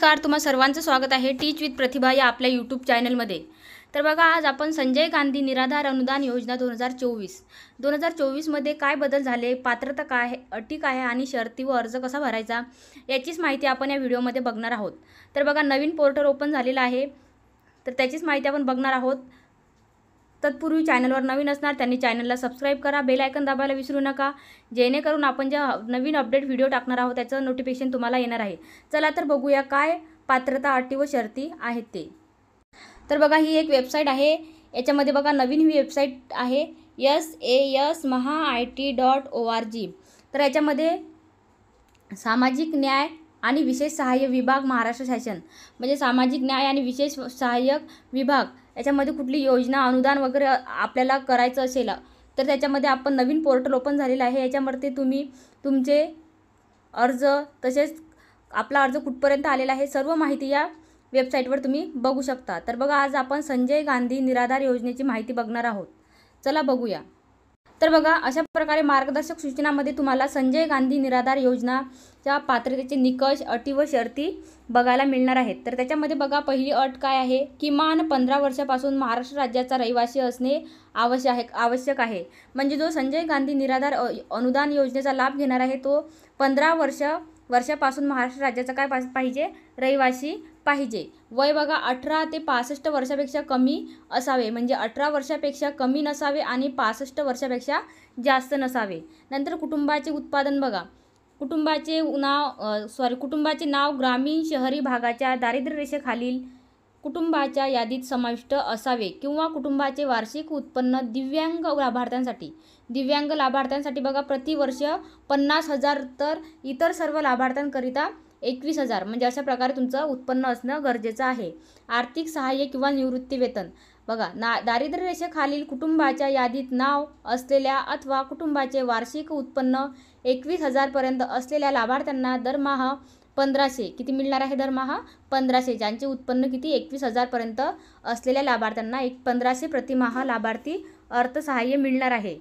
नमस्कार, तुम्हा सर्वांचं स्वागत आहे टीच विथ प्रतिभा या आपल्या यूट्यूब चॅनलमध्ये। तर बघा, आज आपण संजय गांधी निराधार अनुदान योजना 2024 मध्ये काय बदल झाले, पात्रता काय आहे, अटी काय आहे आणि शर्ती व अर्ज कसा भरायचा याचीच माहिती आपण या व्हिडिओमध्ये बघणार आहोत। तर बघा, नवीन पोर्टल ओपन झालेला आहे, तर त्याचीच माहिती आपण बघणार आहोत। तत्पूर्वी चॅनलवर नवीन असणार त्यांनी चॅनलला सबस्क्राइब करा, बेल आयकन दाबायला विसरू नका, जेणेकरून आपण जे नवीन अपडेट व्हिडिओ टाकणार आहोत त्याचं नोटिफिकेशन तुम्हाला येणार आहे। चला तर बघूया काय पात्रता, अटी व शर्ती आहेत ते। तर बघा, ही एक वेबसाईट आहे, याच्यामध्ये बघा नवीन ही वेबसाईट आहे sasmahaIT.org। तर याच्यामध्ये सामाजिक न्याय आणि विशेष सहाय्य विभाग महाराष्ट्र शासन, म्हणजे सामाजिक न्याय आणि विशेष सहाय्यक विभाग, याच्यामध्ये कुठली योजना अनुदान वगैरे आपल्याला करायचं असेल तर त्याच्यामध्ये आपण नवीन पोर्टल ओपन झालेलं आहे। याच्यामध्ये तुम्ही तुमचे अर्ज, तसेच आपला अर्ज कुठपर्यंत आलेला आहे सर्व माहिती या वेबसाईटवर तुम्ही बघू शकता। तर बघा, आज आपण संजय गांधी निराधार योजनेची माहिती बघणार आहोत। चला बघूया। तर बघा, अशा प्रकारे मार्गदर्शक सूचनामध्ये तुम्हाला संजय गांधी निराधार योजनाच्या पात्रतेचे निकष, अटी व शर्ती बघायला मिळणार आहेत। तर त्याच्यामध्ये बघा, पहिली अट काय आहे, किमान 15 वर्षापासून महाराष्ट्र राज्याचा रहिवासी असणे आवश्यक आहे। म्हणजे जो संजय गांधी निराधार अनुदान योजनेचा लाभ घेणार आहे तो 15 वर्षापासून महाराष्ट्र राज्याचा काय पाहिजे, रहिवासी पाहिजे। वय बघा, 18 ते 65 वर्षापेक्षा कमी असावे, म्हणजे 18 वर्षापेक्षा कमी नसावे आणि 65 वर्षापेक्षा जास्त नसावे। नंतर कुटुंबाचे उत्पादन बघा, कुटुंबाचे नाव ग्रामीण शहरी भागाच्या दारिद्र्य रेषेखालील कुटुंबाच्या यादीत समाविष्ट असावे किंवा कुटुंबाचे वार्षिक उत्पन्न दिव्यांग लाभार्थ्यांसाठी बघा प्रतिवर्ष 50,000 तर इतर सर्व लाभार्थ्यांकरिता 21,000, म्हणजे अशा प्रकारे तुमचं उत्पन्न असणं गरजेचं आहे। आर्थिक सहाय्य किंवा निवृत्ती वेतन बघा, दारिद्र्य रेषेखालील कुटुंबाच्या यादीत नाव असलेल्या अथवा कुटुंबाचे वार्षिक उत्पन्न 21,000 पर्यंत असलेल्या लाभार्थ्यांना दरमहा 1500 किती मिळणार आहे, दरमहा 1500, ज्यांचे उत्पन्न किती 21,000 पर्यंत असलेल्या लाभार्थ्यांना 1500 प्रतिमाह लाभार्थी अर्थसहाय्य मिळणार आहे।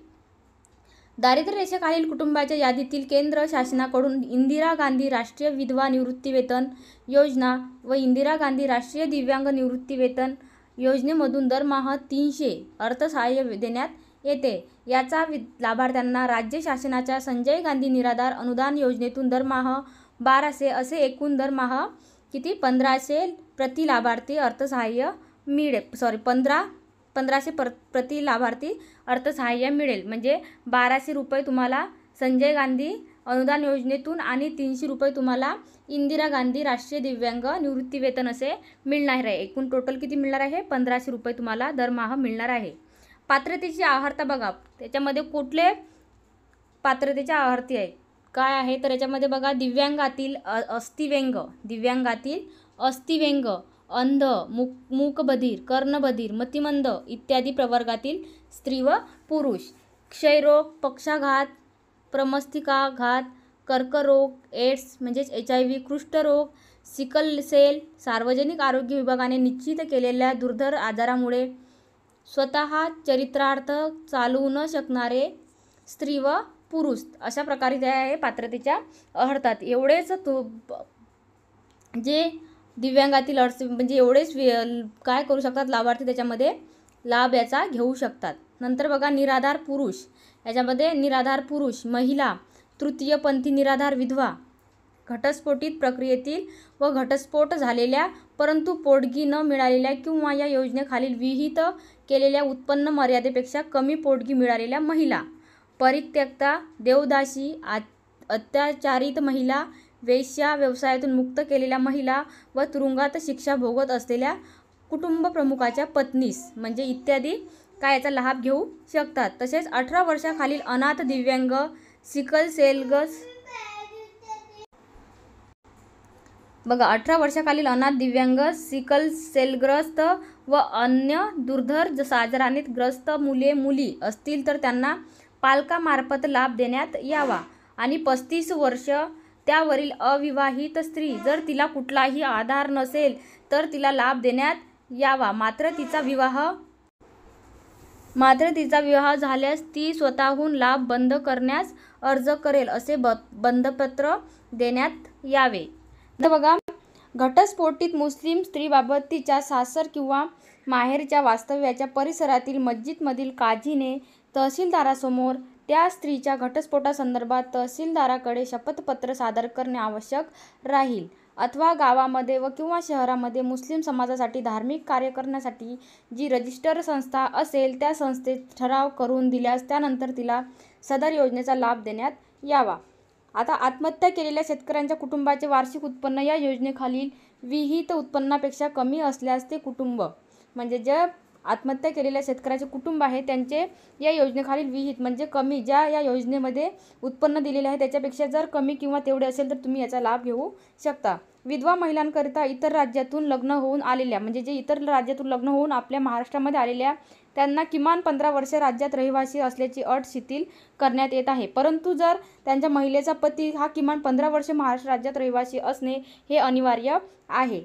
दारिद्र्य रेषेखालील कुटुंबाच्या यादीतील केंद्र शासनाकडून इंदिरा गांधी राष्ट्रीय विधवा निवृत्तीवेतन योजना व इंदिरा गांधी राष्ट्रीय दिव्यांग निवृत्तीवेतन योजनेमधून दरमहा 300 अर्थसहाय्य देण्यात येते। याचा लाभार्थ्यांना राज्य शासनाच्या संजय गांधी निराधार अनुदान योजनेतून दरमहा 1200 असे एकूण दरमहा किती 1500 प्रति लाभार्थी अर्थसहाय्य मिळेल। 1500 प्रति लाभार्थी अर्थसहाय्य मिळेल, म्हणजे 1200 रुपये तुम्हाला संजय गांधी अनुदान योजनेतून आणि 300 रुपये तुम्हाला इंदिरा गांधी राष्ट्रीय दिव्यांग निवृत्तीवेतन असे मिळणार आहे। एकूण टोटल किती मिळणार आहे, 1500 रुपये तुम्हाला दरमहा मिळणार आहे। पात्रतेची अर्हता बघा, त्याच्यामध्ये कुठले पात्रतेच्या अर्थी आहे काय आहे, तर याच्यामध्ये बघा दिव्यांगातील अस्थिव्यंग, अंध, मूकबधीर, कर्णबधीर, मतिमंद इत्यादी प्रवर्गातील स्त्री व पुरुष, क्षयरोग, पक्षाघात, प्रमस्तिकाघात, कर्करोग, एड्स म्हणजेच HIV, कुष्ठरोग, सिकल सेल, सार्वजनिक आरोग्य विभागाने निश्चित केलेल्या दुर्धर आजारामुळे स्वतः चरितार्थ चालवू न शकणारे स्त्री व पुरुष, अशा प्रकारे त्या आहे पात्रतेच्या अर्थात। एवढेच जे दिव्यांगातील म्हणजे एवढेच काय करू शकतात लाभार्थी, त्याच्यामध्ये लाभ याचा घेऊ शकतात। नंतर बघा, निराधार पुरुष, याच्यामध्ये निराधार पुरुष, महिला, तृतीयपंथी निराधार विधवा, घटस्फोटित प्रक्रियेतील व घटस्फोट झालेल्या परंतु पोटगी न मिळालेल्या किंवा या योजनेखालील विहित केलेल्या उत्पन्न मर्यादेपेक्षा कमी पोटगी मिळालेल्या महिला, परित्यक्ता, देवदासी, अत्याचारित महिला, वेश्या व्यवसायातून मुक्त केलेल्या महिला व तुरुंगात शिक्षा भोगत असलेल्या कुटुंब प्रमुखाच्या पत्नीस, म्हणजे इत्यादी काय याचा लाभ घेऊ शकतात। तसेच 18 वर्षाखालील अनाथ दिव्यांग, सिकल सेलग्रस्त बघा, 18 वर्षाखालील अनाथ दिव्यांग, सिकल सेलग्रस्त व अन्य दुर्धर आजाराने ग्रस्त मुली असतील तर त्यांना पालकामार्फत लाभ देण्यात यावा। आणि 35 वर्ष त्यावरील अविवाहित स्त्री, जर तिला कुठलाही आधार नसेल तर तिला लाभ देण्यात यावा, मात्र तिचा विवाह झाल्यास ती स्वतःहून लाभ बंद करण्यास अर्ज करेल असे बंधपत्र देण्यात यावे। तर बघा, घटस्फोटित मुस्लिम स्त्रीबाबत तिच्या सासर किंवा माहेरच्या वास्तव्याच्या परिसरातील मस्जिदमधील काझीने तहसीलदारासमोर त्या स्त्रीच्या घटस्फोटासंदर्भात तहसीलदाराकडे शपथपत्र सादर करणे आवश्यक राहील, अथवा गावामध्ये व किंवा शहरामध्ये मुस्लिम समाजासाठी धार्मिक कार्य करण्यासाठी जी रजिस्टर संस्था असेल त्या संस्थेत ठराव करून दिल्यास त्यानंतर तिला सदर योजनेचा लाभ देण्यात यावा. आता आत्महत्या केलेल्या शेतकऱ्यांच्या कुटुंबाचे वार्षिक उत्पन्न या योजनेखालील विहित उत्पन्नापेक्षा कमी असल्यास ते कुटुंब, म्हणजे जे आत्महत्या केलेल्या शेतकऱ्याचे कुटुंब आहे त्यांचे या योजनेखालील विहित म्हणजे कमी, ज्या या योजनेमध्ये उत्पन्न दिलेले आहे त्याच्यापेक्षा जर कमी किंवा तेवढे असेल तर तुम्ही याचा लाभ घेऊ शकता. विधवा महिलांकरिता इतर राज्यातून लग्न होऊन आलेल्या, म्हणजे जे इतर राज्यातून लग्न होऊन आपल्या महाराष्ट्रामध्ये आलेल्या त्यांना किमान 15 वर्षे राज्यात रहिवासी असल्याची अट शिथिल करण्यात येत आहे. परंतु जर त्यांच्या महिलेचा पती हा किमान 15 वर्षे महाराष्ट्र राज्यात रहिवासी असणे हे अनिवार्य आहे.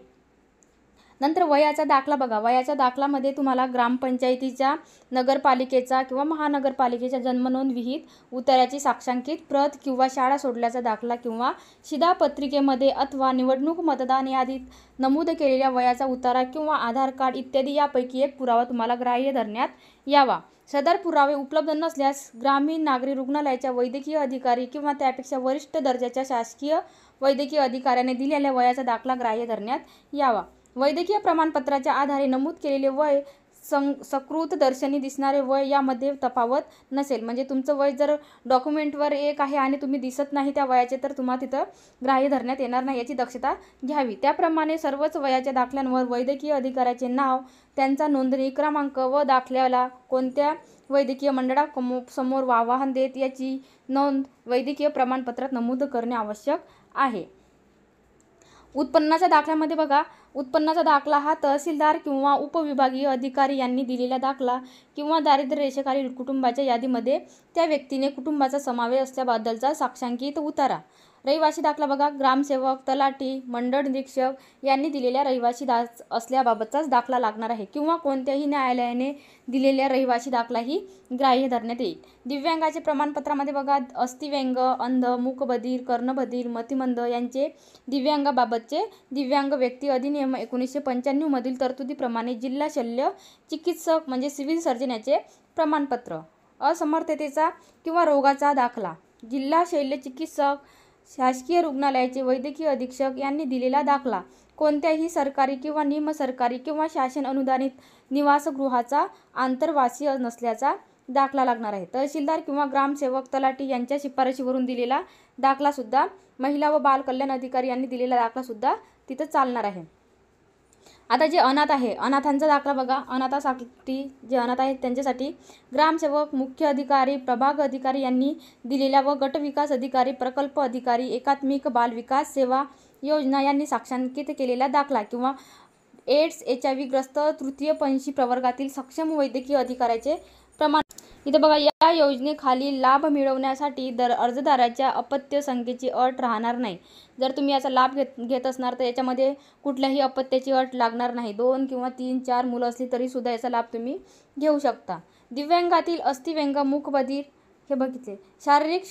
नंतर वयाचा दाखला बघा. वयाच्या दाखलामध्ये तुम्हाला ग्रामपंचायतीच्या, नगरपालिकेचा किंवा महानगरपालिकेच्या जन्मनोंद विहित उतार्याची साक्षांकित प्रत किंवा शाळा सोडल्याचा दाखला किंवा शिधापत्रिकेमध्ये अथवा निवडणूक मतदान यादीत नमूद केलेल्या वयाचा उतारा किंवा आधार कार्ड इत्यादी यापैकी एक पुरावा तुम्हाला ग्राह्य धरण्यात यावा. सदर पुरावे उपलब्ध नसल्यास ग्रामीण नागरी रुग्णालयाच्या वैद्यकीय अधिकारी किंवा त्यापेक्षा वरिष्ठ दर्जाच्या शासकीय वैद्यकीय अधिकाऱ्याने दिलेल्या वयाचा दाखला ग्राह्य धरण्यात यावा. वैद्यकीय प्रमाणपत्राच्या आधारे नमूद केलेले वय सकृत दर्शनी दिसणारे वय यामध्ये तफावत नसेल, म्हणजे तुमचं वय जर डॉक्युमेंटवर एक आहे आणि तुम्ही दिसत नाही त्या वयाचे तर तुम्हाला तिथं ग्राह्य धरण्यात येणार नाही, याची दक्षता घ्यावी. त्याप्रमाणे सर्वच वयाच्या दाखल्यांवर वैद्यकीय अधिकाऱ्याचे नाव, त्यांचा नोंदणी क्रमांक व दाखल्याला कोणत्या वैद्यकीय मंडळासमोर आवाहन देत याची नोंद वैद्यकीय प्रमाणपत्रात नमूद करणे आवश्यक आहे. उत्पन्नाच्या दाखल्यामध्ये बघा, उत्पन्नाचा दाखला हा तहसीलदार किंवा उपविभागीय अधिकारी यांनी दिलेला दाखला किंवा दारिद्र्य रेषेखालील कुटुंबाच्या यादीमध्ये त्या व्यक्तीने कुटुंबाचा समावेश असल्याबद्दलचा साक्षांकित उतारा. रहिवासी दाखला बघा, ग्रामसेवक, तलाठी, मंडळ निरीक्षक यांनी दिलेल्या रहिवासी असल्याबाबतचाच दाखला लागणार आहे किंवा कोणत्याही न्यायालयाने दिलेल्या रहिवासी दाखलाही ग्राह्य धरण्यात येईल. दिव्यांगाचे प्रमाणपत्रामध्ये बघा, अस्थिव्यंग, अंध, मूकबधीर, कर्णबधीर, मतिमंद यांचे दिव्यांगाबाबतचे दिव्यांग व्यक्ती अधिनियम 1995 मधील तरतुदीप्रमाणे जिल्हा शल्य चिकित्सक म्हणजे सिव्हिल सर्जन याचे प्रमाणपत्र. असमर्थतेचा किंवा रोगाचा दाखला, जिल्हा शल्य चिकित्सक, शासकीय रुग्णालयाचे वैद्यकीय अधीक्षक यांनी दिलेला दाखला, कोणत्याही सरकारी किंवा निमसरकारी किंवा शासन अनुदानित निवासगृहाचा आंतरवासी नसल्याचा दाखला लागणार आहे. तहसीलदार किंवा ग्रामसेवक, तलाठी यांच्या शिफारशीवरून दिलेला दाखलासुद्धा, महिला व बाल कल्याण अधिकारी यांनी दिलेला दाखलासुद्धा तिथं चालणार आहे. आता जे अनाथ आहे, अनाथांचा दाखला बघा. अनाथासाठी जे अनाथ आहेत त्यांच्यासाठी ग्रामसेवक, मुख्य अधिकारी, प्रभाग अधिकारी यांनी दिलेल्या व गटविकास अधिकारी, प्रकल्प अधिकारी, एकात्मिक बाल विकास सेवा योजना यांनी साक्षांकित केलेला दाखला किंवा एड्स HIV ग्रस्त तृतीयपंथी प्रवर्गातील सक्षम वैद्यकीय अधिकाऱ्याचे प्रमाण. इथं बघा, या योजनेखाली लाभ मिळवण्यासाठी अर्जदाराच्या अपत्य संख्येची अट राहणार नाही. जर तुम्ही याचा लाभ घेत असणार तर याच्यामध्ये कुठल्याही अपत्याची अट लागणार नाही. 2 किंवा 3, 4 मुलं असली तरी सुद्धा याचा लाभ तुम्ही घेऊ शकता. दिव्यांगातील अस्थिव्यंग, मूकबधीर, हे बघितले, शारीरिक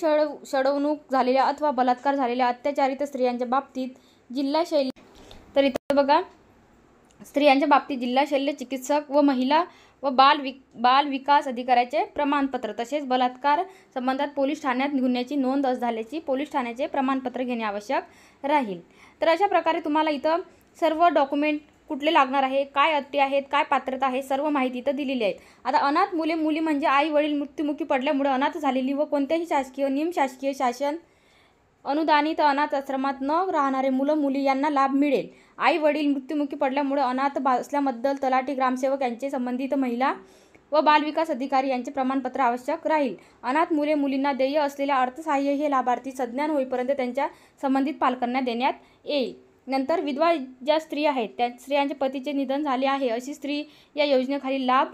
छळवणूक झालेल्या अथवा बलात्कार झालेल्या अत्याचारित स्त्रियांच्या बाबतीत जिल्हा शल्य, तर इथं बघा, स्त्रियांच्या बाबतीत जिल्हा शल्य चिकित्सक व महिला व बाल विकास अधिकाऱ्याचे प्रमाणपत्र, तसेच बलात्कार संबंधात पोलीस ठाण्यात गुन्ह्याची नोंद झाल्याची पोलीस ठाण्याचे प्रमाणपत्र घेणे आवश्यक राहील. तर अशा प्रकारे तुम्हाला इथं सर्व डॉक्युमेंट कुठले लागणार आहे, काय अटी आहेत, काय पात्रता आहे, सर्व माहिती इथं दिलेली आहे. आता अनाथ मुली म्हणजे आई वडील मृत्युमुखी पडल्यामुळे अनाथ झालेली व कोणत्याही शासकीय, निमशासकीय, शासन अनुदानित अनाथ आश्रमात न राहणारे मुलं मुली यांना लाभ मिळेल. आई वडील मृत्युमुखी पडल्यामुळे अनाथ असल्याबद्दल तलाठी, ग्रामसेवक यांचे संबंधित महिला व बालविकास अधिकारी यांचे प्रमाणपत्र आवश्यक राहील. अनाथ मुलींना देय असलेल्या अर्थसहाय्य हे लाभार्थी सज्ञान होईपर्यंत त्यांच्या संबंधित पालकांना देण्यात येईल. नंतर विधवा ज्या स्त्री आहेत त्या स्त्रियांच्या पतीचे निधन झाले आहे अशी स्त्री या योजनेखाली लाभ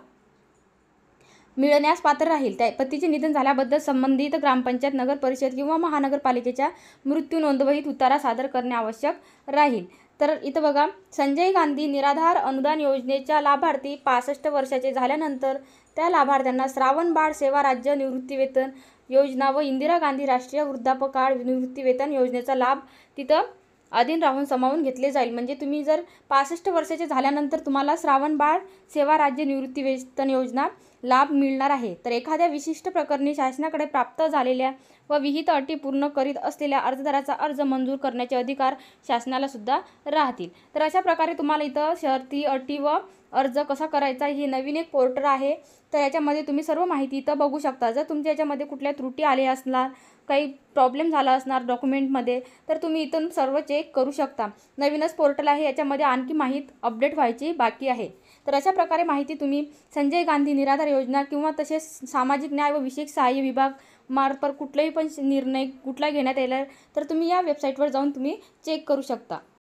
मिळण्यास पात्र राहील. त्या पतीचे निधन झाल्याबद्दल संबंधित ग्रामपंचायत, नगर परिषद किंवा महानगरपालिकेच्या मृत्यू नोंदवहीत उतारा सादर करणे आवश्यक राहील. तर इथं बघा, संजय गांधी निराधार अनुदान योजनेच्या लाभार्थी 65 वर्षाचे झाल्यानंतर त्या लाभार्थ्यांना श्रावण बाळ सेवा राज्य निवृत्तीवेतन योजना व इंदिरा गांधी राष्ट्रीय वृद्धापकाळ निवृत्तीवेतन योजनेचा लाभ तिथं अधीन राहून सामावून घेतले जाईल. म्हणजे तुम्ही जर 65 वर्षाचे झाल्यानंतर तुम्हाला श्रावण बाळ सेवा राज्य निवृत्ती वेतन योजना लाभ मिळणार आहे. तर एखाद्या विशिष्ट प्रकरणी शासनाकडे प्राप्त झालेल्या व विहित अटी पूर्ण करीत असलेल्या अर्जदाराचा अर्ज मंजूर करण्याचे अधिकार शासनाला सुद्धा राहतील. तर अशा प्रकारे तुम्हाला इथं शर्ती, अटी व अर्ज कसा करायचा हे नवीन एक पोर्टल आहे. तर याच्यामध्ये तुम्ही सर्व माहिती इथं बघू शकता. जर तुमच्या याच्यामध्ये कुठल्या त्रुटी आल्या असणार, काही प्रॉब्लेम झाला असणार डॉक्युमेंटमध्ये, तर तुम्ही इथून सर्व चेक करू शकता. नवीनच पोर्टल आहे, याच्यामध्ये आणखी माहिती अपडेट व्हायची बाकी आहे. तर अशा प्रकारे माहिती तुम्ही संजय गांधी निराधार योजना किंवा तसेच सामाजिक न्याय व विशेष सहाय्य विभाग मार्फत कुठलाही पण निर्णय कुठला घेण्यात येईल तर तुम्ही या वेबसाईटवर जाऊन तुम्ही चेक करू शकता.